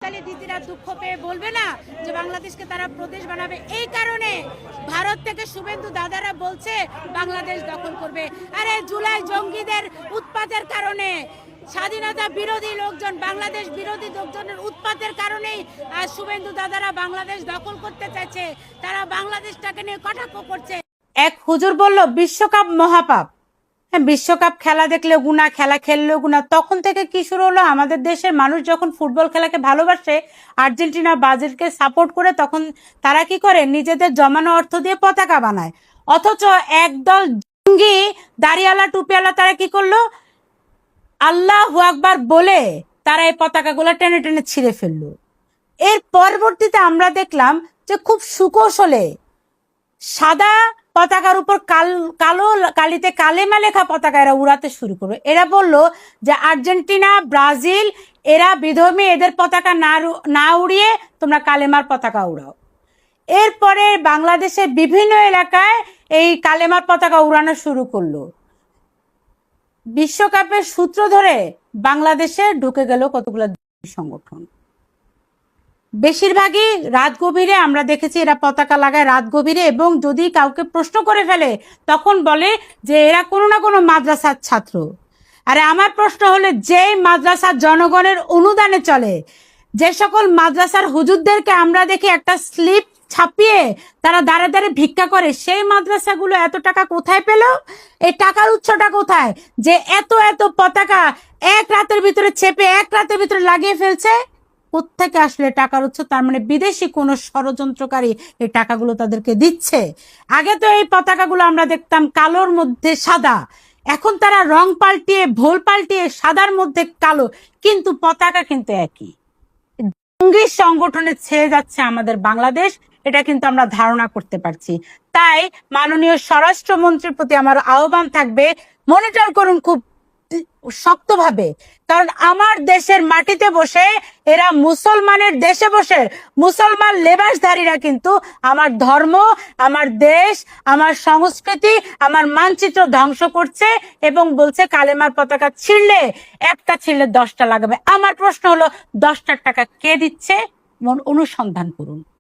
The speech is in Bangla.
তাহলে দিদিরা দুঃখ পেয়ে বলবে না যে বাংলাদেশকে তারা প্রদেশ বানাবে। এই কারণে ভারত থেকে শুভেন্দু দাদারা বলছে বাংলাদেশ দখল করবে। আরে জুলাই জঙ্গিদের উৎপাতের কারণে, স্বাধীনতা বিরোধী লোকজন, বাংলাদেশ বিরোধী লোকজনের উৎপাতের কারণেই আজ শুভেন্দু দাদারা বাংলাদেশ দখল করতে চাইছে। তারা বাংলাদেশটাকে নিয়ে কটাক্ষ করছে। এক হুজুর বলল বিশ্বকাপ মহাপাপ। হ্যাঁ, বিশ্বকাপ খেলা দেখলে গুনাহ, খেলা খেললেও গুনাহ। তখন থেকে কি শুরু হলো? আমাদের দেশের মানুষ যখন ফুটবল খেলাকে ভালোবাসে, আর্জেন্টিনা ব্রাজিলকে সাপোর্ট করে, তখন তারা কি করে? নিজেদের জমানো অর্থ দিয়ে পতাকা বানায়। অথচ একদল জঙ্গি দাড়িওয়ালা টুপিওয়ালা তারা কি করলো? আল্লাহু আকবার বলে তারা এই পতাকাগুলো টেনে টেনে ছিঁড়ে ফেললো। এর পরবর্তীতে আমরা দেখলাম যে খুব সুকৌশলে সাদা পতাকার উপর কালো কালিতে কালেমা লেখা পতাকা এরা উড়াতে শুরু করবে। এরা বলল যে আর্জেন্টিনা ব্রাজিল এরা বিধর্মী, এদের পতাকা না উড়িয়ে তোমরা কালেমার পতাকা উড়াও। এরপরে বাংলাদেশের বিভিন্ন এলাকায় এই কালেমার পতাকা উড়ানো শুরু করলো। বিশ্বকাপের সূত্র ধরে বাংলাদেশে ঢুকে গেল কতগুলো সংগঠন। বেশিরভাগই রাত গভীরে আমরা দেখেছি এরা পতাকা লাগায় রাত গভীরে, এবং যদি কাউকে প্রশ্ন করে ফেলে তখন বলে যে এরা কোনো না কোনো মাদ্রাসার ছাত্র। আরে আমার প্রশ্ন হলে, যে মাদ্রাসার জনগণের অনুদানে চলে, যে সকল মাদ্রাসার হুজুরদেরকে আমরা দেখি একটা স্লিপ ছাপিয়ে তারা দাঁড়ে দাঁড়ে ভিক্ষা করে, সেই মাদ্রাসাগুলো এত টাকা কোথায় পেল? এই টাকার উৎসটা কোথায় যে এত এত পতাকা এক রাতের ভিতরে চেপে এক রাতের ভিতরে লাগিয়ে ফেলছে? কোত্থেকে আসলে টাকার উৎস? তার মানে বিদেশি কোনো ষড়যন্ত্রকারী এই টাকাগুলো তাদেরকে দিচ্ছে। আগে তো এই পতাকাগুলো আমরা দেখতাম কালোর মধ্যে সাদা, এখন তারা রং পাল্টিয়ে ভোল পাল্টিয়ে সাদার মধ্যে কালো, কিন্তু পতাকা কিন্তু একই। জঙ্গি সংগঠনে ছেয়ে যাচ্ছে আমাদের বাংলাদেশ, এটা কিন্তু আমরা ধারণা করতে পারছি। তাই মাননীয় স্বরাষ্ট্রমন্ত্রীর প্রতি আমার আহ্বান থাকবে, মনিটর করুন খুব শক্তভাবে, কারণ আমার দেশের মাটিতে বসে এরা মুসলমানের দেশে বসে মুসলমান লেবাসধারীরা কিন্তু আমার ধর্ম, আমার দেশ, আমার সংস্কৃতি, আমার মানচিত্র ধ্বংস করছে এবং বলছে কালেমার পতাকা ছিঁড়লে, একটা ছিঁড়লে 10টা লাগাবে। আমার প্রশ্ন হলো 10টার টাকা কে দিচ্ছে? অনুসন্ধান করুন।